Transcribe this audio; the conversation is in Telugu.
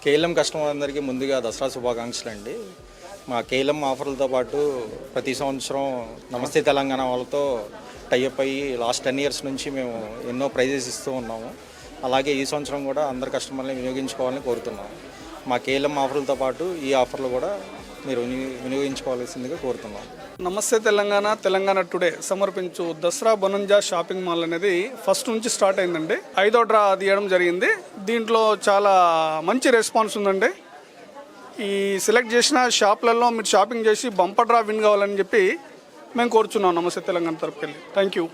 కేఎల్ఎం కస్టమర్ అందరికీ ముందుగా దసరా శుభాకాంక్షలు అండి. మా కేఎల్ఎం ఆఫర్లతో పాటు ప్రతి సంవత్సరం నమస్తే తెలంగాణ వాళ్ళతో టైఅప్ అయ్యి లాస్ట్ 10 years నుంచి మేము ఎన్నో ప్రైజెస్ ఇస్తూ ఉన్నాము. అలాగే ఈ సంవత్సరం కూడా అందరు కస్టమర్ని వినియోగించుకోవాలని కోరుతున్నాము. మా కేఎల్ఎం ఆఫర్లతో పాటు ఈ ఆఫర్లు కూడా మీరు వినియోగించుకోవాల్సిందిగా కోరుతున్నాం. నమస్తే తెలంగాణ, తెలంగాణ టుడే సమర్పించు దసరా బొనంజా షాపింగ్ మాల్ అనేది ఫస్ట్ నుంచి స్టార్ట్ అయిందండి. 5వ డ్రా తీయడం జరిగింది. దీంట్లో చాలా మంచి రెస్పాన్స్ ఉందండి. ఈ సెలెక్ట్ చేసిన షాప్లలో మీరు షాపింగ్ చేసి బంపర్ డ్రా విన్ కావాలని చెప్పి మేము కోరుచున్నాం నమస్తే తెలంగాణ తరపుకెళ్ళి. Thank you.